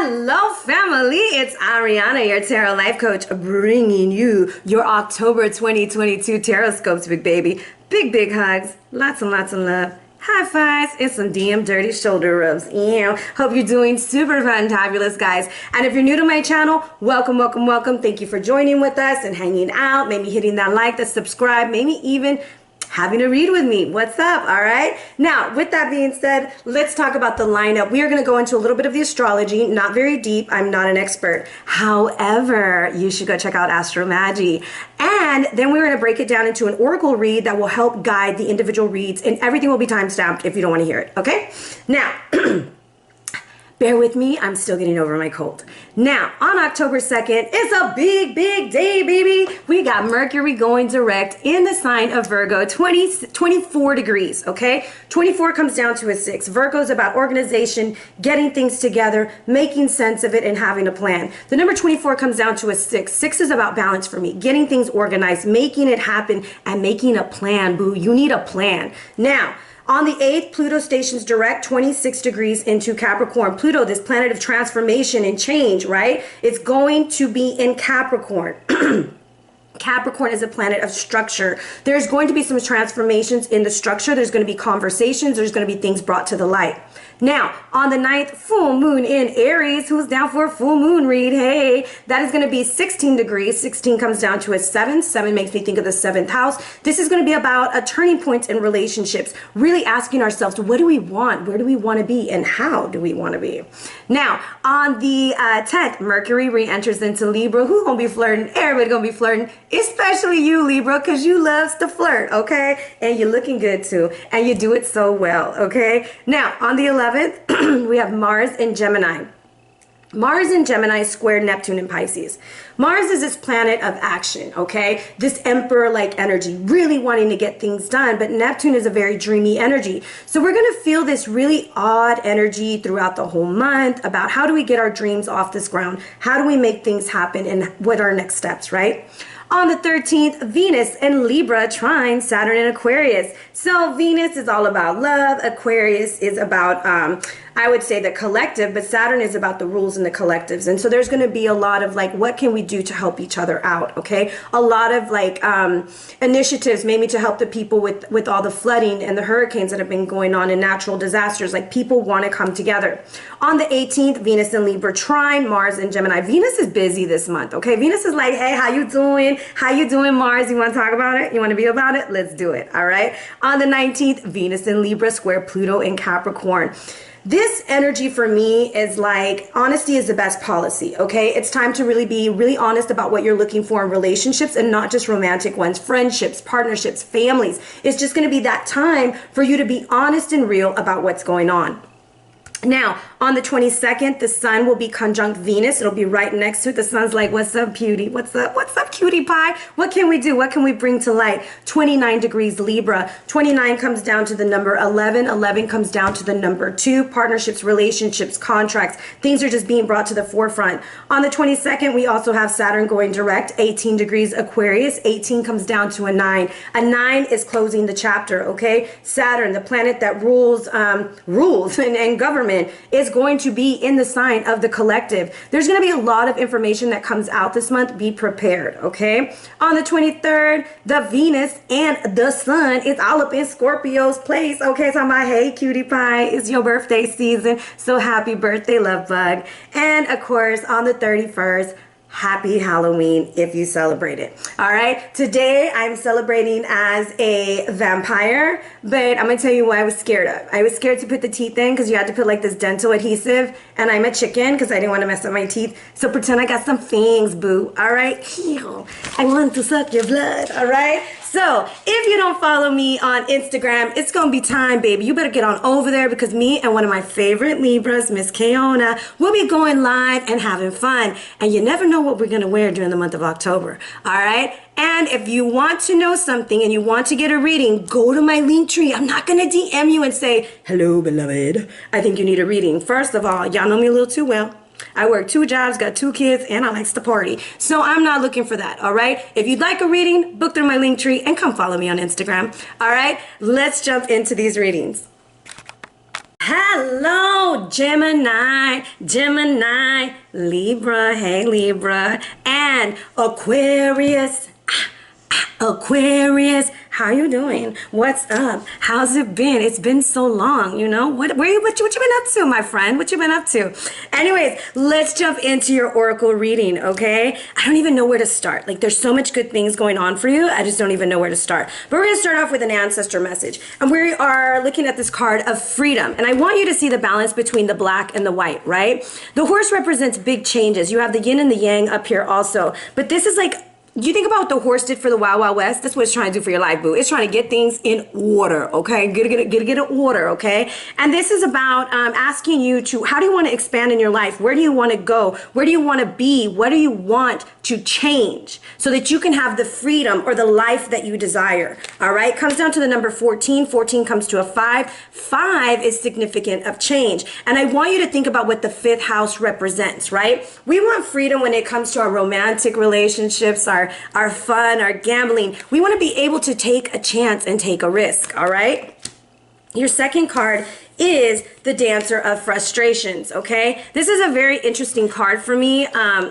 Hello family, it's Arhinna, your tarot life coach, bringing you your October 2022 tarot scopes, big baby. Big hugs, lots and lots of love, high fives, and some damn dirty shoulder rubs. Hope you're doing super fantabulous, guys. And if you're new to my channel, welcome. Thank you for joining with us and hanging out, maybe hitting that like, that subscribe, maybe even having a read with me. What's up? All right. Now, with that being said, let's talk about the lineup. We are going to go into a little bit of the astrology, not very deep. I'm not an expert. However, you should go check out Astrology. And then we're going to break it down into an oracle read that will help guide the individual reads, and everything will be time-stamped if you don't want to hear it. Okay. Now, bear with me, I'm still getting over my cold. Now, on October 2nd, it's a big day, baby. We got Mercury going direct in the sign of Virgo, 24 degrees, okay? 24 comes down to a 6. Virgo is about organization, getting things together, making sense of it, and having a plan. The number 24 comes down to a 6. 6 is about balance for me, getting things organized, making it happen, and making a plan, boo. You need a plan. Now, on the 8th, Pluto stations direct 26 degrees into Capricorn. Pluto, this planet of transformation and change, right? It's going to be in Capricorn. Capricorn is a planet of structure. There's going to be some transformations in the structure. There's going to be conversations. There's going to be things brought to the light. Now, on the 9th, full moon in Aries. Who's down for a full moon read? Hey, that is going to be 16 degrees. 16 comes down to a 7. 7 makes me think of the 7th house. This is going to be about a turning point in relationships. Really asking ourselves, what do we want? Where do we want to be? And how do we want to be? Now, on the 10th, Mercury re-enters into Libra. Who's going to be flirting? Everybody going to be flirting, especially you, Libra, because you loves to flirt, okay? And you're looking good too. And you do it so well, okay? Now, on the 11th, we have Mars in Gemini. Mars in Gemini square Neptune in Pisces. Mars is this planet of action, okay? This emperor-like energy, really wanting to get things done, but Neptune is a very dreamy energy. So we're going to feel this really odd energy throughout the whole month about how do we get our dreams off this ground? How do we make things happen, and what are our next steps, right? On the 13th, Venus in Libra trine Saturn in Aquarius. So Venus is all about love. Aquarius is about, I would say, the collective, but Saturn is about the rules and the collectives. And so there's going to be a lot of like, what can we do to help each other out? Okay. A lot of like initiatives maybe to help the people with all the flooding and the hurricanes that have been going on and natural disasters. Like, people want to come together. On the 18th, Venus in Libra trine Mars in Gemini. Venus is busy this month. Okay. Venus is like, hey, how you doing? How you doing, Mars? You want to talk about it? You want to be about it? Let's do it. All right. On the 19th, Venus in Libra square Pluto in Capricorn. This energy for me is like, honesty is the best policy, okay? It's time to really be really honest about what you're looking for in relationships, and not just romantic ones, friendships, partnerships, families. It's just going to be that time for you to be honest and real about what's going on. Now, on the 22nd, the sun will be conjunct Venus. It'll be right next to it. The sun's like, what's up, cutie? What's up, cutie pie? What can we do? What can we bring to light? 29 degrees Libra. 29 comes down to the number 11. 11 comes down to the number 2. Partnerships, relationships, contracts. Things are just being brought to the forefront. On the 22nd, we also have Saturn going direct, 18 degrees Aquarius. 18 comes down to a 9. A 9 is closing the chapter, okay? Saturn, the planet that rules and government, is going to be in the sign of the collective. There's going to be a lot of information that comes out this month. Be prepared, okay? On the 23rd, the Venus and the sun is all up in Scorpio's place, okay? So I'm like, hey, cutie pie, it's your birthday season, so happy birthday, love bug. And of course, on the 31st, happy Halloween if you celebrate it. All right. Today I'm celebrating as a vampire, but I'm going to tell you what I was scared of. I was scared to put the teeth in because you had to put like this dental adhesive, and I'm a chicken because I didn't want to mess up my teeth. So pretend I got some fangs, boo. All right. I want to suck your blood. All right. So if you don't follow me on Instagram, it's going to be time, baby. You better get on over there, because me and one of my favorite Libras, Miss Keona, will be going live and having fun. And you never know what we're going to wear during the month of October. All right. And if you want to know something and you want to get a reading, go to my linktree. I'm not going to DM you and say, hello, beloved, I think you need a reading. First of all, y'all know me a little too well. I work 2 jobs, got 2 kids, and I likes to party. So I'm not looking for that, all right? If you'd like a reading, book through my linktree and come follow me on Instagram. All right, let's jump into these readings. Hello, Gemini, Gemini, Libra, hey Libra, and Aquarius. Aquarius, how you doing? What's up? How's it been? It's been so long, you know? What you been up to, my friend? What you been up to? Anyways, let's jump into your oracle reading, okay? I don't even know where to start. Like, there's so much good things going on for you. I just don't even know where to start. But we're going to start off with an ancestor message. And we are looking at this card of freedom. And I want you to see the balance between the black and the white, right? The horse represents big changes. You have the yin and the yang up here also. But this is like, you think about what the horse did for the Wild Wild West. That's what it's trying to do for your life, boo. It's trying to get things in order, okay? Get it order, okay? And this is about asking you to, how do you want to expand in your life? Where do you want to go? Where do you want to be? What do you want to change so that you can have the freedom or the life that you desire, all right? Comes down to the number 14. 14 comes to a 5. 5 is significant of change. And I want you to think about what the 5th house represents, right? We want freedom when it comes to our romantic relationships, our fun, our gambling. We want to be able to take a chance and take a risk, all right? Your second card is the Dancer of Frustrations, okay? This is a very interesting card for me.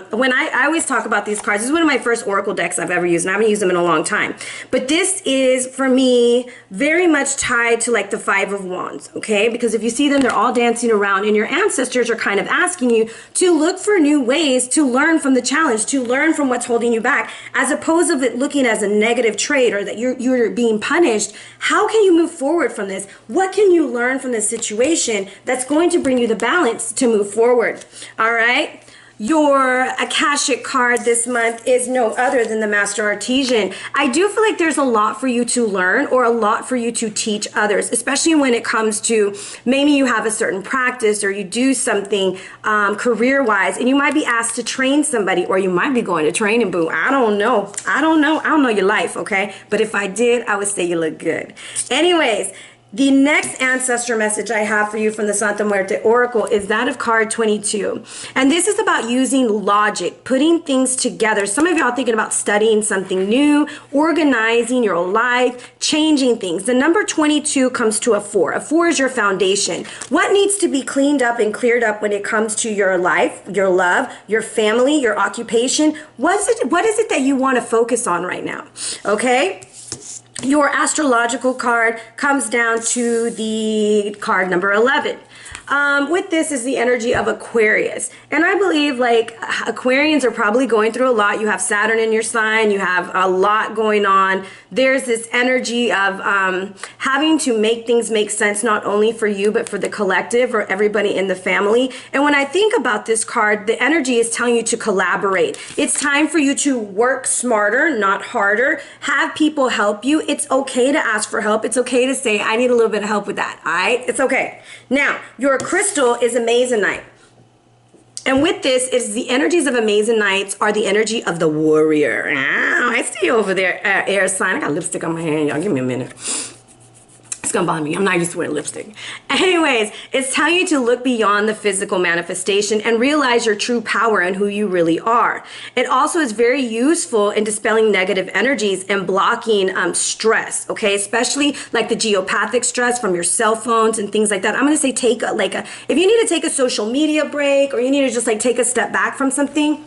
When I always talk about these cards, this is one of my first oracle decks I've ever used, and I haven't used them in a long time. But this is, for me, very much tied to like the 5 of Wands, okay? Because if you see them, they're all dancing around, and your ancestors are kind of asking you to look for new ways to learn from the challenge, to learn from what's holding you back, as opposed to it looking as a negative trait or that you're being punished. How can you move forward from this? What can you learn from this situation that's going to bring you the balance to move forward? All right. Your Akashic card this month is no other than the Master Artesian. I do feel like there's a lot for you to learn or a lot for you to teach others, especially when it comes to maybe you have a certain practice or you do something career-wise and you might be asked to train somebody, or you might be going to training, boo. I don't know your life, okay? But if I did, I would say you look good. Anyways, the next ancestor message I have for you from the Santa Muerte Oracle is that of card 22. And this is about using logic, putting things together. Some of y'all thinking about studying something new, organizing your life, changing things. The number 22 comes to a 4. A 4 is your foundation. What needs to be cleaned up and cleared up when it comes to your life, your love, your family, your occupation? What is it that you want to focus on right now? Okay? Your astrological card comes down to the card number 11. With this is the energy of Aquarius. And I believe like Aquarians are probably going through a lot. You have Saturn in your sign. You have a lot going on. There's this energy of having to make things make sense, not only for you, but for the collective or everybody in the family. And when I think about this card, the energy is telling you to collaborate. It's time for you to work smarter, not harder. Have people help you. It's okay to ask for help. It's okay to say, I need a little bit of help with that. All right? It's okay. Now, your crystal is Amazonite. And with this, is the energies of Amazonites are the energy of the warrior. Ah, I see you over there, air sign. I got lipstick on my hand, y'all. Give me a minute. It's gonna bother me. I'm not used to wearing lipstick. Anyways, it's telling you to look beyond the physical manifestation and realize your true power and who you really are. It also is very useful in dispelling negative energies and blocking stress, okay? Especially like the geopathic stress from your cell phones and things like that. I'm gonna say if you need to take a social media break or you need to just like take a step back from something,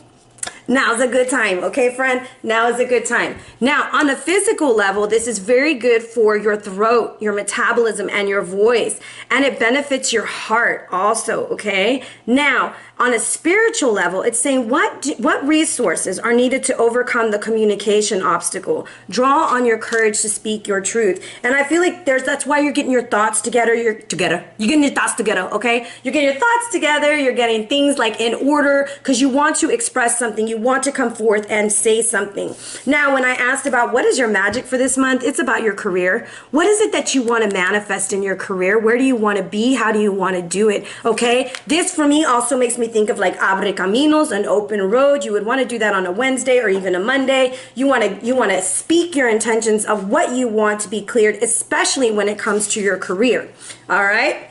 now's a good time, okay, friend? Now is a good time. Now, on a physical level, this is very good for your throat, your metabolism, and your voice. And it benefits your heart also, okay? Now, on a spiritual level, it's saying what resources are needed to overcome the communication obstacle. Draw on your courage to speak your truth. And I feel like that's why you're getting your thoughts together. You're getting your thoughts together, okay? You're getting your thoughts together. You're getting things like in order because you want to express something. You want to come forth and say something. Now, when I asked about what is your magic for this month, it's about your career. What is it that you want to manifest in your career? Where do you want to be? How do you want to do it? Okay? This for me also makes me think of like abre caminos, an open road. You would want to do that on a Wednesday or even a Monday. You want to speak your intentions of what you want to be cleared, especially when it comes to your career. All right?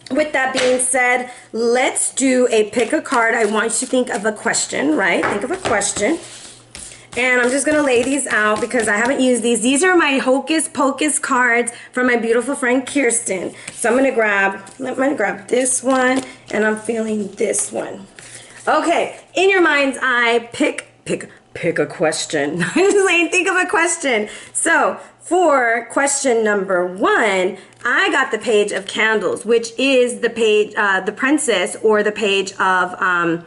With that being said, let's do a pick a card. I want you to think of a question, right? Think of a question. And I'm just going to lay these out because I haven't used these. These are my Hocus Pocus cards from my beautiful friend Kirsten. So I'm going to grab this one, and I'm feeling this one. Okay, in your mind's eye, pick a question. I'm just saying, think of a question. So for question number 1, I got the Page of Candles, which is the page, the Princess, or the page of, I'm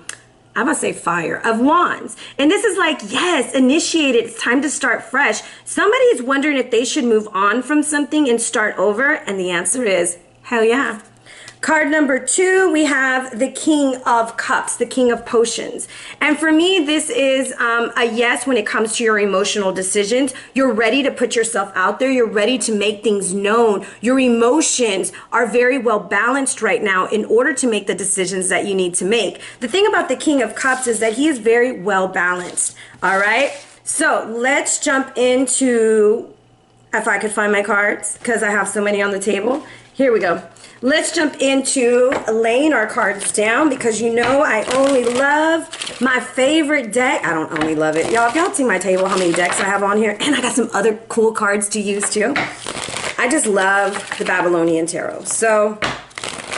gonna say Fire, of Wands. And this is like, yes, initiate it. It's time to start fresh. Somebody is wondering if they should move on from something and start over. And the answer is, hell yeah. Card number 2, we have the King of Cups, the King of Potions. And for me, this is a yes when it comes to your emotional decisions. You're ready to put yourself out there. You're ready to make things known. Your emotions are very well balanced right now in order to make the decisions that you need to make. The thing about the King of Cups is that he is very well balanced. All right. So let's jump into, if I could find my cards, because I have so many on the table. Here we go. Let's jump into laying our cards down, because you know I only love my favorite deck. I don't only love it. Y'all, if y'all see my table, how many decks I have on here, and I got some other cool cards to use too. I just love the Babylonian Tarot. So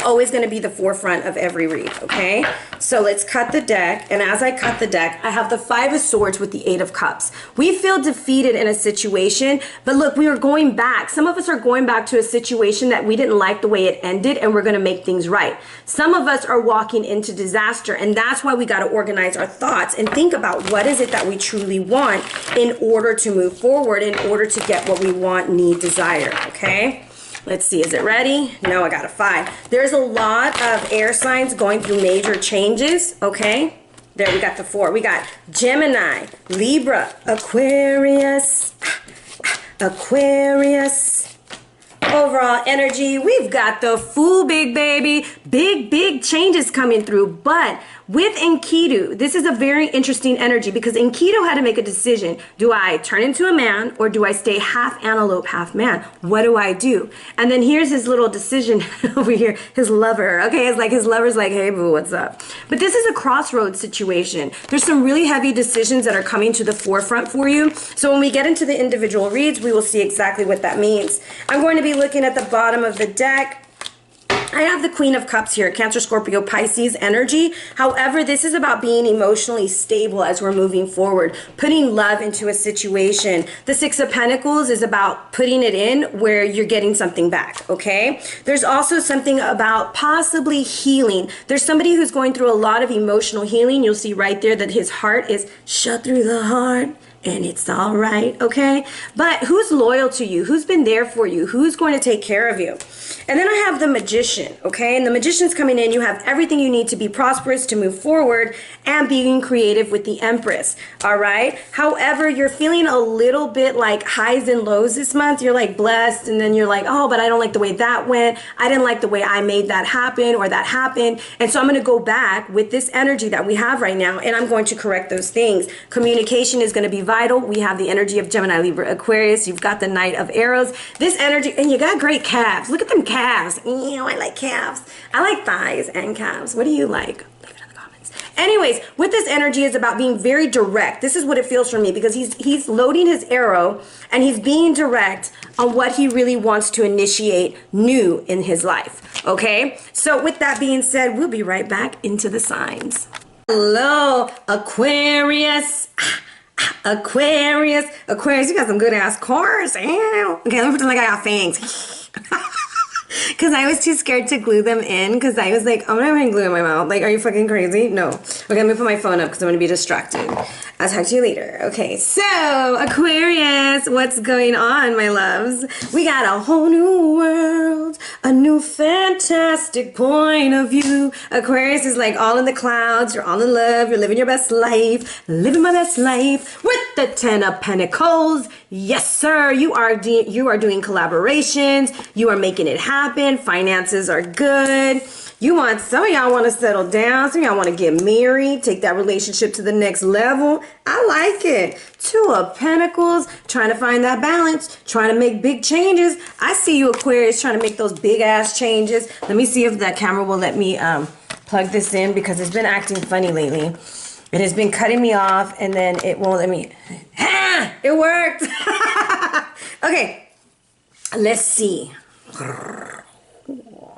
always going to be the forefront of every read, okay? So let's cut the deck, and as I cut the deck, I have the 5 of Swords with the 8 of Cups. We feel defeated in a situation, but look, we are going back. Some of us are going back to a situation that we didn't like the way it ended, and we're going to make things right. Some of us are walking into disaster, and that's why we got to organize our thoughts and think about what is it that we truly want in order to move forward, in order to get what we want, need, desire, okay? Let's see, is it ready? No, I got a 5. There's a lot of air signs going through major changes, okay? There, we got the 4. We got Gemini, Libra, Aquarius, Aquarius. Overall energy, we've got the Fool, big baby. Big changes coming through. But with Enkidu, this is a very interesting energy, because Enkidu had to make a decision. Do I turn into a man, or do I stay half antelope, half man? What do I do? And then here's his little decision over here, his lover. Okay, it's like his lover's like, hey boo, what's up? But this is a crossroads situation. There's some really heavy decisions that are coming to the forefront for you. So when we get into the individual reads, we will see exactly what that means. I'm going to be looking at the bottom of the deck. I have the Queen of Cups here, Cancer, Scorpio, Pisces energy. However, this is about being emotionally stable as we're moving forward, putting love into a situation. The 6 of Pentacles is about putting it in where you're getting something back, okay? There's also something about possibly healing. There's somebody who's going through a lot of emotional healing. You'll see right there that his heart is shut through the heart. And it's all right, okay? But who's loyal to you? Who's been there for you? Who's going to take care of you? And then I have the Magician, okay? And the Magician's coming in. You have everything you need to be prosperous, to move forward, and being creative with the Empress, all right? However, you're feeling a little bit like highs and lows this month. You're like blessed, and then you're like, oh, but I don't like the way that went. I didn't like the way I made that happen, or that happened. And so I'm going to go back with this energy that we have right now, and I'm going to correct those things. Communication is going to be vital. We have the energy of Gemini, Libra, Aquarius. You've got the Knight of Arrows. This energy, and you got great calves. Look at them calves. Ew, I like calves. I like thighs and calves. What do you like? Leave it in the comments. Anyways, with this energy is about being very direct. This is what it feels for me, because he's loading his arrow and he's being direct on what he really wants to initiate new in his life. Okay? So with that being said, we'll be right back into the signs. Hello, Aquarius. Aquarius, you got some good ass cars. Okay, let me pretend like I got fangs. Because I was too scared to glue them in, because I was like, I'm not going to glue in my mouth. Like, are you fucking crazy? No. Okay, let me put my phone up because I'm going to be distracted. I'll talk to you later. Okay, so Aquarius, what's going on, my loves? We got a whole new world, a new fantastic point of view. Aquarius is like all in the clouds. You're all in love. You're living your best life. Living my best life with the 10 of Pentacles. Yes, sir. You are doing collaborations. You are making it happen. Finances are good. Some of y'all want to settle down. Some of y'all want to get married, take that relationship to the next level. I like it. 2 of Pentacles, trying to find that balance, trying to make big changes. I see you, Aquarius, trying to make those big ass changes. Let me see if that camera will let me plug this in, because it's been acting funny lately. It has been cutting me off, and then it won't let me. It worked. Okay, let's see.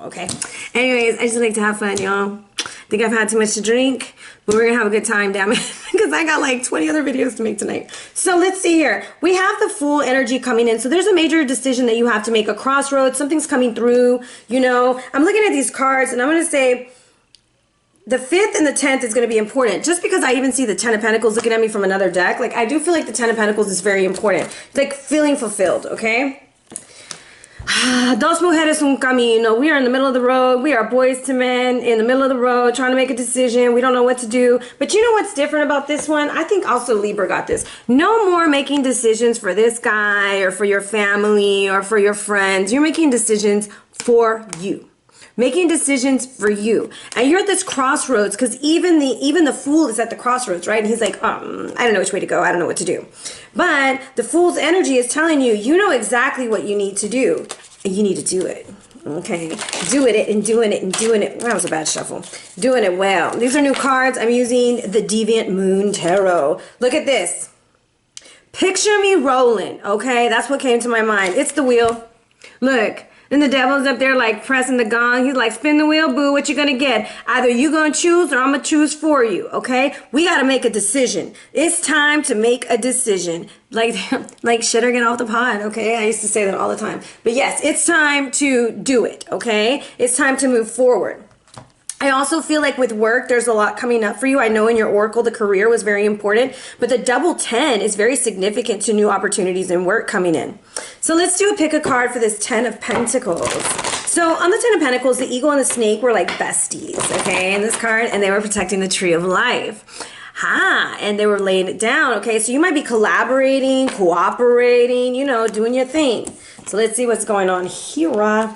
Okay. Anyways, I just like to have fun, y'all. I think I've had too much to drink, but we're gonna have a good time, damn it, because I got like 20 other videos to make tonight. So let's see here. We have the full energy coming in. So there's a major decision that you have to make, a crossroads. Something's coming through. You know, I'm looking at these cards, and I'm gonna say the 5th and the 10th is going to be important. Just because I even see the 10 of Pentacles looking at me from another deck, like I do feel like the 10 of Pentacles is very important. It's like feeling fulfilled, okay? Dos mujeres un camino. We are in the middle of the road. We are boys to men in the middle of the road trying to make a decision. We don't know what to do. But you know what's different about this one? I think also Libra got this. No more making decisions for this guy or for your family or for your friends. You're making decisions for you. Making decisions for you. And you're at this crossroads because even the fool is at the crossroads, right? And he's like, I don't know which way to go. I don't know what to do. But the fool's energy is telling you, you know exactly what you need to do. And you need to do it. Okay. Doing it and doing it and doing it. That was a bad shuffle. Doing it well. These are new cards. I'm using the Deviant Moon Tarot. Look at this. Picture me rolling. Okay. That's what came to my mind. It's the wheel. Look. And the devil's up there like pressing the gong. He's like, spin the wheel, boo, what you gonna get? Either you gonna choose or I'm gonna choose for you, okay? We gotta make a decision. It's time to make a decision. Like shit or get off the pot, okay? I used to say that all the time. But yes, it's time to do it, okay? It's time to move forward. I also feel like with work, there's a lot coming up for you. I know in your oracle, the career was very important, but the double 10 is very significant to new opportunities in work coming in. So let's pick a card for this 10 of Pentacles. So on the 10 of Pentacles, the eagle and the snake were like besties, okay, in this card, and they were protecting the tree of life. And they were laying it down, okay? So you might be collaborating, cooperating, you know, doing your thing. So let's see what's going on here.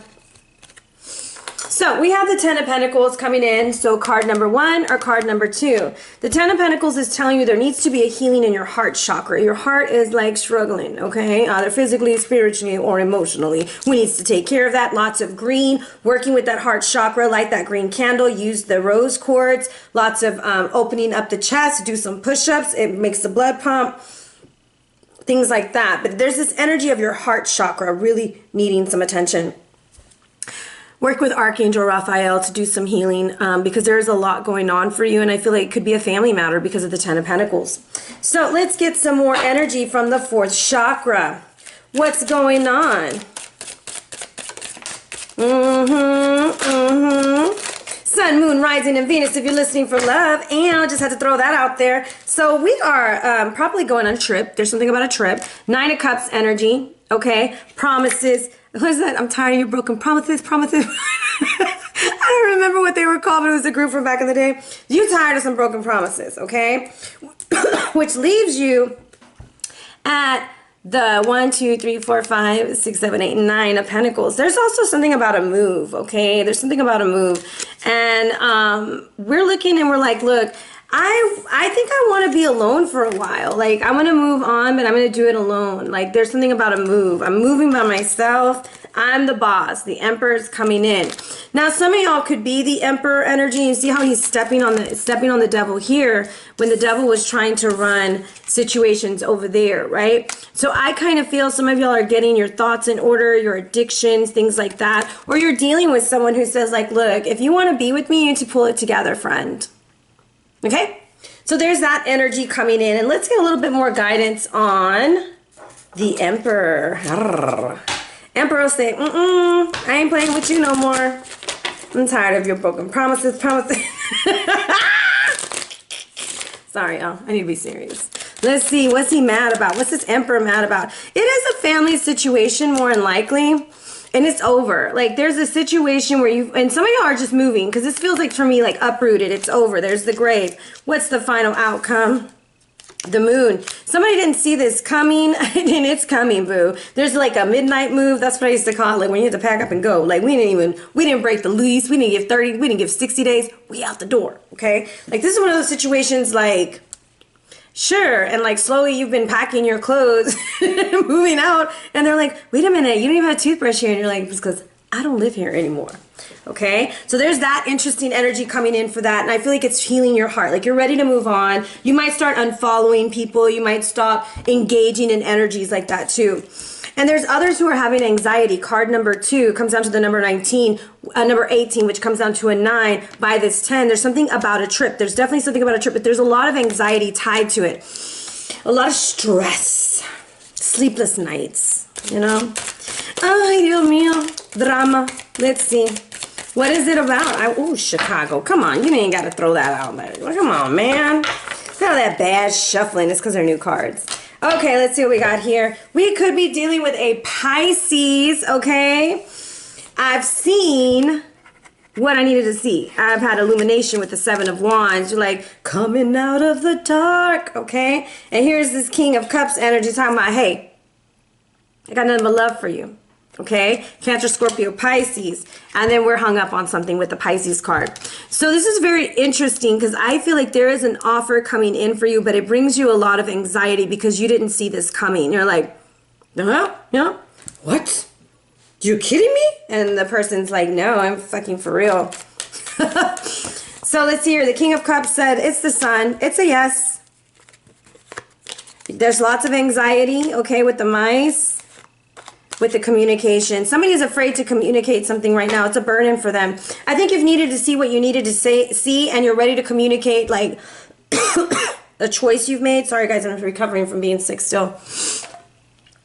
So we have the 10 of Pentacles coming in. So card number 1 or card number 2. The 10 of Pentacles is telling you there needs to be a healing in your heart chakra. Your heart is like struggling, okay? Either physically, spiritually, or emotionally. We need to take care of that. Lots of green, working with that heart chakra, light that green candle, use the rose quartz, lots of opening up the chest, do some push-ups. It makes the blood pump, things like that. But there's this energy of your heart chakra really needing some attention. Work with Archangel Raphael to do some healing because there's a lot going on for you, and I feel like it could be a family matter because of the 10 of Pentacles. So let's get some more energy from the 4th chakra. What's going on? Sun, Moon, Rising, and Venus if you're listening for love. And I just had to throw that out there. So we are probably going on a trip. There's something about a trip. 9 of Cups energy, okay? Promises. What is that? I'm tired of your broken promises. I don't remember what they were called, but it was a group from back in the day. You're tired of some broken promises, okay? Which leaves you at the 1, 2, 3, 4, 5, 6, 7, 8, 9 of Pentacles. There's also something about a move, okay? There's something about a move. And we're looking and we're like, look, I think I want to be alone for a while. Like, I want to move on, but I'm going to do it alone. Like, there's something about a move. I'm moving by myself. I'm the boss. The Emperor's coming in. Now, some of y'all could be the Emperor energy. You see how he's stepping on the devil here when the devil was trying to run situations over there, right? So I kind of feel some of y'all are getting your thoughts in order, your addictions, things like that. Or you're dealing with someone who says, like, look, if you want to be with me, you need to pull it together, friend. Okay, so there's that energy coming in, and let's get a little bit more guidance on the Emperor. Emperor will say, I ain't playing with you no more. I'm tired of your broken promises. Sorry, y'all. I need to be serious. Let's see. What's he mad about? What's this Emperor mad about? It is a family situation, more than likely. And it's over. Like, there's a situation where and some of y'all are just moving, because this feels like, for me, like uprooted. It's over. There's the grave. What's the final outcome? The Moon. Somebody didn't see this coming, and it's coming, boo. There's like a midnight move. That's what I used to call it, like when you had to pack up and go. Like, we didn't break the lease. We didn't give 30. We didn't give 60 days. We out the door, okay? Like, this is one of those situations, like, sure, and like slowly you've been packing your clothes, moving out, and they're like, wait a minute, you don't even have a toothbrush here, and you're like, it's because I don't live here anymore. Okay, so there's that interesting energy coming in for that, and I feel like it's healing your heart. Like you're ready to move on. You might start unfollowing people. You might stop engaging in energies like that too. And there's others who are having anxiety. Card number 2 comes down to the number 19, number 18, which comes down to a 9 by this 10. There's something about a trip. There's definitely something about a trip, but there's a lot of anxiety tied to it. A lot of stress, sleepless nights, you know. Ay, Dios mío, drama. Let's see. What is it about? Oh, Chicago. Come on, you ain't got to throw that out there. Come on, man. Look at all that bad shuffling. It's because they're new cards. Okay, let's see what we got here. We could be dealing with a Pisces, okay? I've seen what I needed to see. I've had illumination with the 7 of Wands. You're like, coming out of the dark, okay? And here's this King of Cups energy talking about, hey, I got nothing but love for you, okay? Cancer, Scorpio, Pisces. And then we're hung up on something with the Pisces card. So this is very interesting because I feel like there is an offer coming in for you, but it brings you a lot of anxiety because you didn't see this coming. You're like, yeah, what? You kidding me? And the person's like, no, I'm fucking for real. So let's see here. The King of Cups said, it's the Sun. It's a yes. There's lots of anxiety, okay, with the mice, with the communication. Somebody is afraid to communicate something right now. It's a burden for them. I think you've needed to see what you needed to see, and you're ready to communicate, like, a choice you've made. Sorry, guys, I'm recovering from being sick still.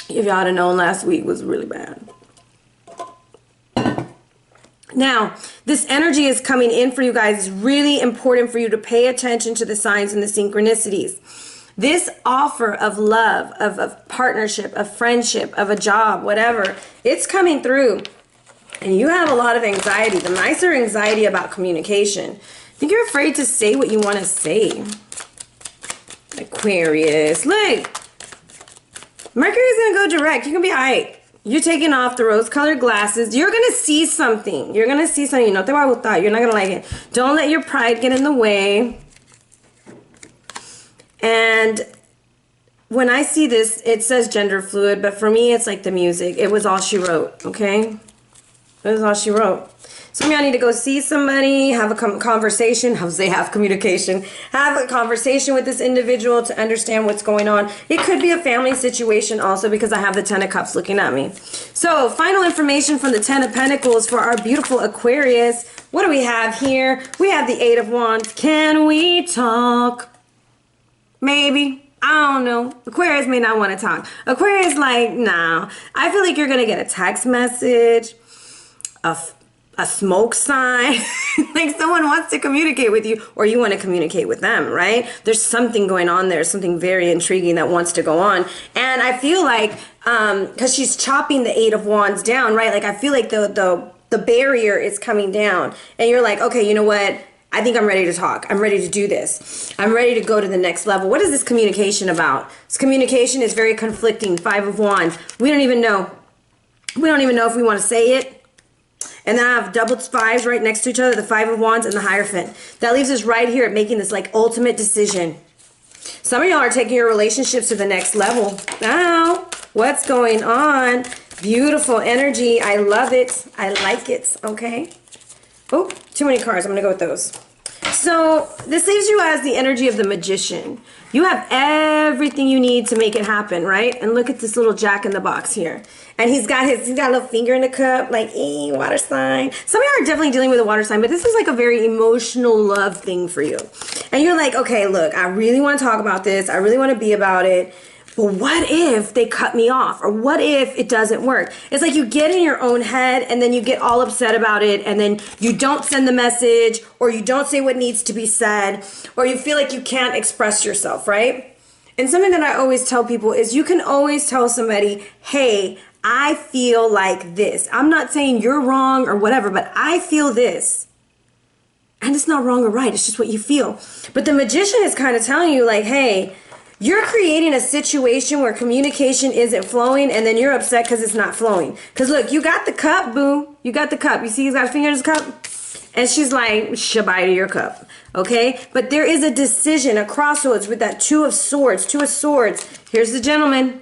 If y'all had known, last week was really bad. Now, this energy is coming in for you guys. It's really important for you to pay attention to the signs and the synchronicities. This offer of love, of partnership, of friendship, of a job, whatever, it's coming through. And you have a lot of anxiety. The mice are anxiety about communication. I think you're afraid to say what you want to say. Aquarius, look. Mercury's going to go direct. You're going to be all right. You're taking off the rose-colored glasses. You're going to see something. You're going to see something. No te va a gustar. You're not going to like it. Don't let your pride get in the way. And when I see this, it says gender fluid, but for me, it's like the music. It was all she wrote, okay? It was all she wrote. Some of y'all need to go see somebody, have a conversation. How they have communication. Have a conversation with this individual to understand what's going on. It could be a family situation also because I have the 10 of Cups looking at me. So, final information from the 10 of Pentacles for our beautiful Aquarius. What do we have here? We have the 8 of Wands. Can we talk? Maybe. I don't know. Aquarius may not want to talk. Aquarius like, nah. I feel like you're going to get a text message, a smoke sign. Like someone wants to communicate with you or you want to communicate with them, right? There's something going on there, something very intriguing that wants to go on. And I feel like, because she's chopping the 8 of Wands down, right? Like I feel like the barrier is coming down and you're like, okay, you know what? I think I'm ready to talk. I'm ready to do this. I'm ready to go to the next level. What is this communication about? This communication is very conflicting. 5 of Wands. We don't even know. We don't even know if we want to say it. And then I have double 5s right next to each other, the 5 of Wands and the Hierophant. That leaves us right here at making this like ultimate decision. Some of y'all are taking your relationships to the next level. Now, what's going on? Beautiful energy. I love it. I like it. Okay. Oh, too many cards. I'm going to go with those. So this leaves you as the energy of the Magician. You have everything you need to make it happen, right? And look at this little Jack in the box here. And he's got a little finger in the cup, like, water sign. Some of you are definitely dealing with a water sign, but this is like a very emotional love thing for you. And you're like, okay, look, I really want to talk about this. I really want to be about it. But what if they cut me off? Or what if it doesn't work? It's like you get in your own head and then you get all upset about it and then you don't send the message or you don't say what needs to be said or you feel like you can't express yourself, right? And something that I always tell people is you can always tell somebody, hey, I feel like this. I'm not saying you're wrong or whatever, but I feel this. And it's not wrong or right. It's just what you feel. But the Magician is kind of telling you like, hey, you're creating a situation where communication isn't flowing and then you're upset because it's not flowing. Because look, you got the cup, boo. You got the cup. You see he's got a finger in his cup? And she's like, shabai to your cup. Okay? But there is a decision, a crossroads with that 2 of Swords. 2 of Swords. Here's the gentleman.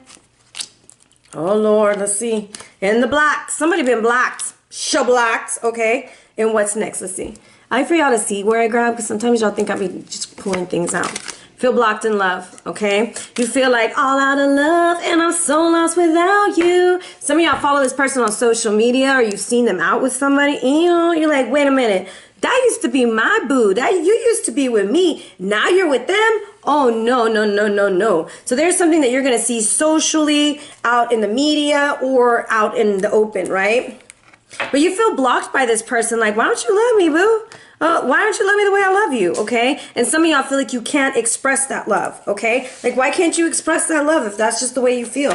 Oh, Lord. Let's see. In the black. Somebody been blocked. Blocked. Okay? And what's next? Let's see. I like for y'all to see where I grab, because sometimes y'all think I'll be just pulling things out. Feel blocked in love, okay? You feel like all out of love and I'm so lost without you. Some of y'all follow this person on social media or you've seen them out with somebody and you're like, wait a minute, that used to be my boo. That you used to be with me. Now you're with them? Oh, no, no, no, no, no. So there's something that you're going to see socially, out in the media or out in the open, right? But you feel blocked by this person like, why don't you love me, boo? Why don't you love me the way I love you, okay? And some of y'all feel like you can't express that love, okay? Like, why can't you express that love if that's just the way you feel?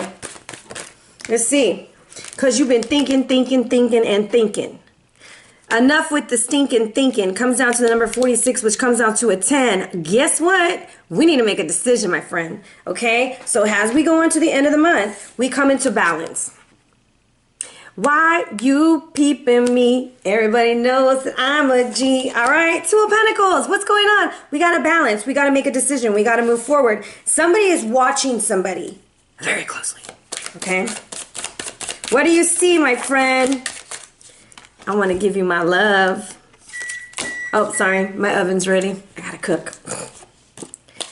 Let's see. Because you've been thinking. Enough with the stinking thinking. Comes down to the number 46, which comes down to a 10. Guess what? We need to make a decision, my friend, okay? So as we go into the end of the month, we come into balance. Why you peeping me? Everybody knows that I'm a G. All right, Two of Pentacles. What's going on? We got to balance. We got to make a decision. We got to move forward. Somebody is watching somebody very closely. Okay. What do you see, my friend? I want to give you my love. Oh, sorry. My oven's ready. I got to cook.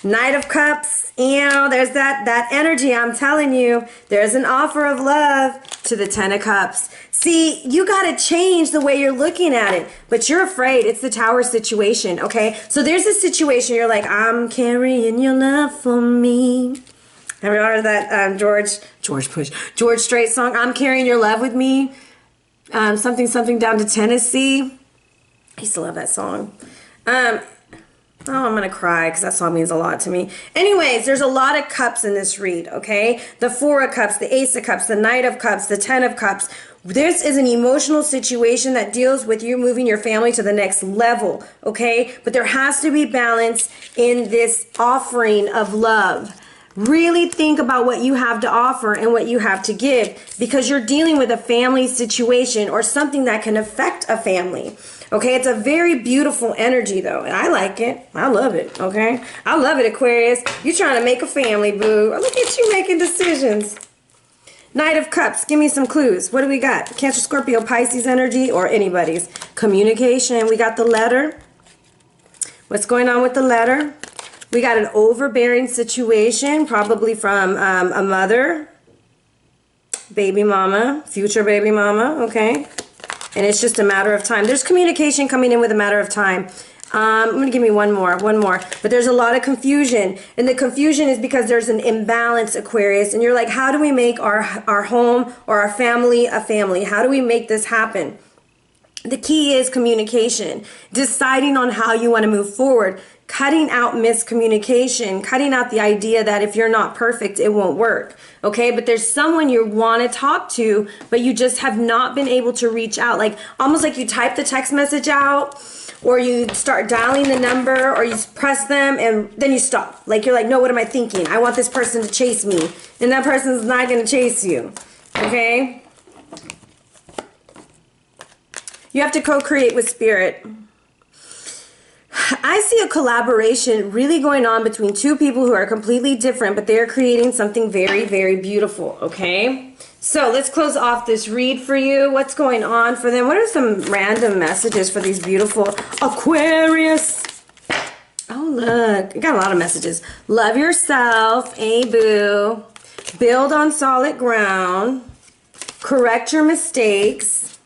Knight of Cups. You know, there's that energy. I'm telling you, there's an offer of love to the 10 of Cups. See, you got to change the way you're looking at it, but you're afraid. It's the Tower situation, okay? So there's a situation you're like, I'm carrying your love for me. Have you heard that George Strait song, I'm carrying your love with me? Something down to Tennessee. I used to love that song. Oh, I'm going to cry because that song means a lot to me. Anyways, there's a lot of cups in this read, okay? The 4 of Cups, the Ace of Cups, the Knight of Cups, the 10 of Cups. This is an emotional situation that deals with you moving your family to the next level, okay? But there has to be balance in this offering of love. Really think about what you have to offer and what you have to give because you're dealing with a family situation or something that can affect a family. Okay, it's a very beautiful energy though, and I like it. I love it, okay? I love it, Aquarius. You're trying to make a family, boo. Look at you making decisions. Knight of Cups, give me some clues. What do we got? Cancer, Scorpio, Pisces energy, or anybody's. Communication, we got the letter. What's going on with the letter? We got an overbearing situation, probably from a mother, baby mama, future baby mama, okay? And it's just a matter of time. There's communication coming in with a matter of time. I'm going to give me one more. But there's a lot of confusion. And the confusion is because there's an imbalance, Aquarius. And you're like, how do we make our home or our family a family? How do we make this happen? The key is communication. Deciding on how you want to move forward. Cutting out miscommunication, cutting out the idea that if you're not perfect, it won't work. Okay, but there's someone you want to talk to, but you just have not been able to reach out. Like almost like you type the text message out, or you start dialing the number, or you press them and then you stop. Like you're like, no, what am I thinking? I want this person to chase me, and that person's not going to chase you. Okay? You have to co-create with spirit. I see a collaboration really going on between two people who are completely different, but they're creating something very, very beautiful, okay? So let's close off this read for you. What's going on for them? What are some random messages for these beautiful Aquarius? Oh, look. You got a lot of messages. Love yourself, boo. Build on solid ground. Correct your mistakes.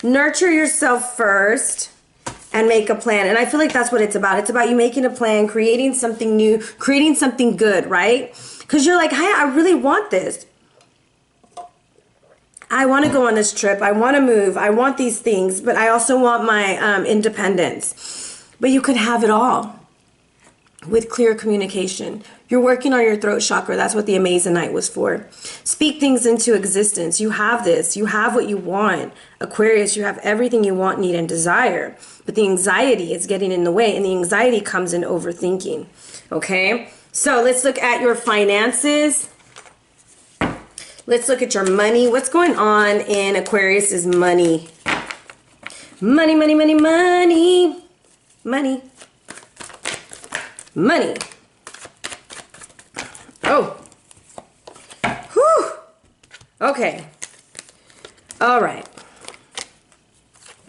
Nurture yourself first. And make a plan. And I feel like that's what it's about. It's about you making a plan, creating something new, creating something good, right? Because you're like, hey, I really want this. I want to go on this trip. I want to move. I want these things. But I also want my independence. But you could have it all with clear communication. You're working on your throat chakra. That's what the Amazonite was for. Speak things into existence. You have this. You have what you want. Aquarius, you have everything you want, need, and desire. But the anxiety is getting in the way, and the anxiety comes in overthinking. Okay? So let's look at your finances. Let's look at your money. What's going on in Aquarius's money? Money, money, money, money. Money. Money. Oh. Whew. Okay. All right.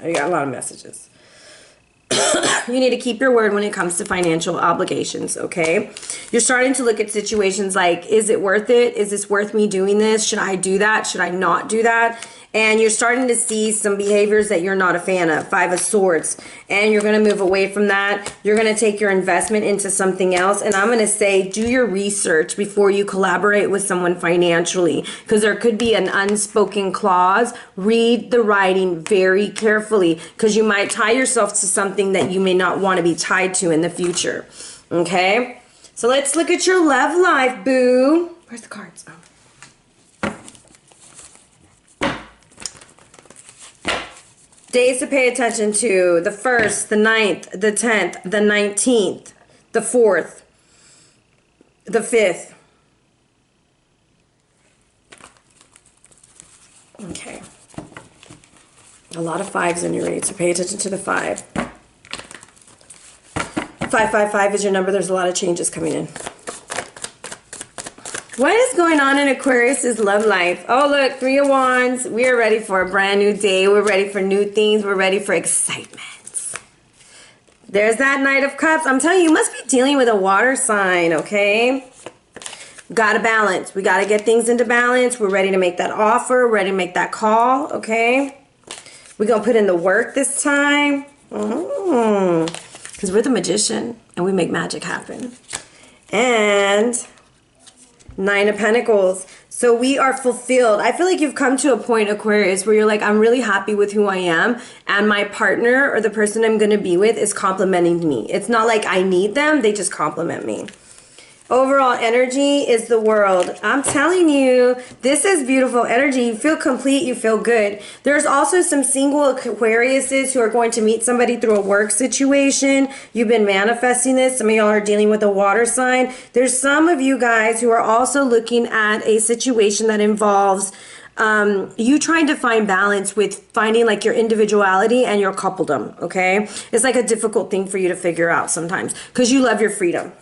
I got a lot of messages. You need to keep your word when it comes to financial obligations, okay? You're starting to look at situations like, is it worth it? Is this worth me doing this? Should I do that? Should I not do that? And you're starting to see some behaviors that you're not a fan of. 5 of Swords. And you're going to move away from that. You're going to take your investment into something else. And I'm going to say, do your research before you collaborate with someone financially. Because there could be an unspoken clause. Read the writing very carefully. Because you might tie yourself to something that you may not want to be tied to in the future. Okay? So let's look at your love life, boo. Where's the cards? Oh. Days to pay attention to: the 1st, the 9th, the 10th, the 19th, the 4th, the 5th. Okay. A lot of 5s in your read, so pay attention to the 5. 555 is your number. There's a lot of changes coming in. What is going on in Aquarius's love life? Oh, look, 3 of Wands. We are ready for a brand new day. We're ready for new things. We're ready for excitement. There's that Knight of Cups. I'm telling you, you must be dealing with a water sign, okay? Got to balance. We got to get things into balance. We're ready to make that offer. We're ready to make that call, okay? We're going to put in the work this time. Because we're the magician and we make magic happen. And 9 of Pentacles. So we are fulfilled. I feel like you've come to a point, Aquarius, where you're like, I'm really happy with who I am, and my partner or the person I'm going to be with is complimenting me. It's not like I need them, they just compliment me. Overall energy is the World. I'm telling you, this is beautiful energy. You feel complete, you feel good. There's also some single Aquariuses who are going to meet somebody through a work situation. You've been manifesting this. Some of y'all are dealing with a water sign. There's some of you guys who are also looking at a situation that involves you trying to find balance with finding like your individuality and your coupledom, okay? It's like a difficult thing for you to figure out sometimes because you love your freedom.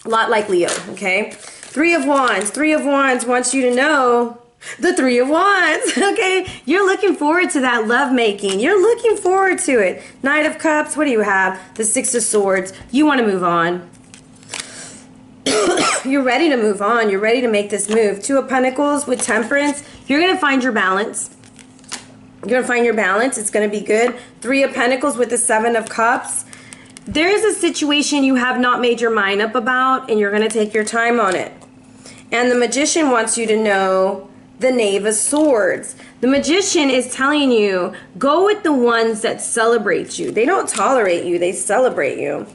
A lot like Leo, okay? 3 of Wands. 3 of Wands wants you to know the 3 of Wands, okay? You're looking forward to that love making. You're looking forward to it. Knight of Cups. What do you have? The 6 of Swords. You want to move on. You're ready to move on. You're ready to make this move. 2 of Pentacles with Temperance. You're going to find your balance. You're going to find your balance. It's going to be good. 3 of Pentacles with the 7 of Cups. There's a situation you have not made your mind up about, and you're going to take your time on it. And the Magician wants you to know the Knave of Swords. The Magician is telling you, go with the ones that celebrate you. They don't tolerate you, they celebrate you.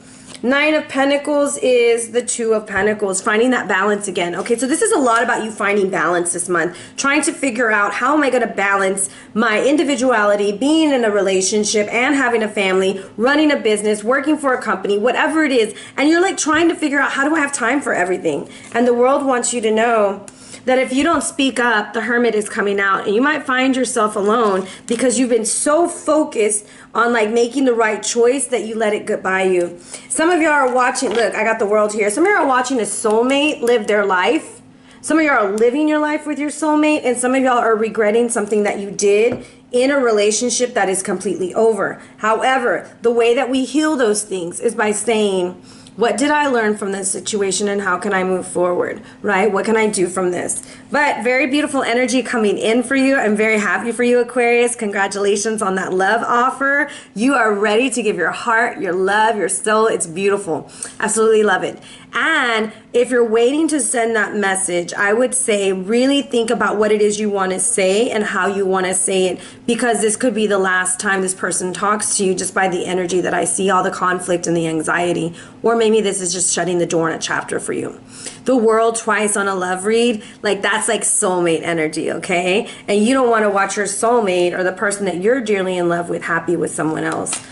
9 of Pentacles is the 2 of Pentacles, finding that balance again. Okay, so this is a lot about you finding balance this month, trying to figure out how am I going to balance my individuality, being in a relationship and having a family, running a business, working for a company, whatever it is. And you're like trying to figure out, how do I have time for everything? And the world wants you to know that if you don't speak up, the Hermit is coming out, and you might find yourself alone because you've been so focused on like making the right choice that you let it get by you. Some of y'all are watching, look, I got the World here. Some of y'all are watching a soulmate live their life. Some of y'all are living your life with your soulmate, and some of y'all are regretting something that you did in a relationship that is completely over. However, the way that we heal those things is by saying, what did I learn from this situation and how can I move forward, right? What can I do from this? But very beautiful energy coming in for you. I'm very happy for you, Aquarius. Congratulations on that love offer. You are ready to give your heart, your love, your soul. It's beautiful. Absolutely love it. And if you're waiting to send that message, I would say really think about what it is you want to say and how you want to say it, because this could be the last time this person talks to you just by the energy that I see, all the conflict and the anxiety. Or maybe this is just shutting the door on a chapter for you. The World twice on a love read, like that's like soulmate energy, okay? And you don't want to watch your soulmate or the person that you're dearly in love with happy with someone else.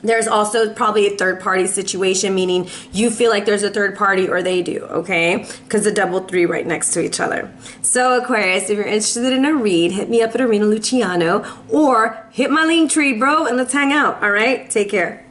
There's also probably a third party situation, meaning you feel like there's a third party or they do, okay? Because the double 3 right next to each other. So Aquarius, if you're interested in a read, hit me up at Arhinna Luciano or hit my link tree, bro, and let's hang out, all right? Take care.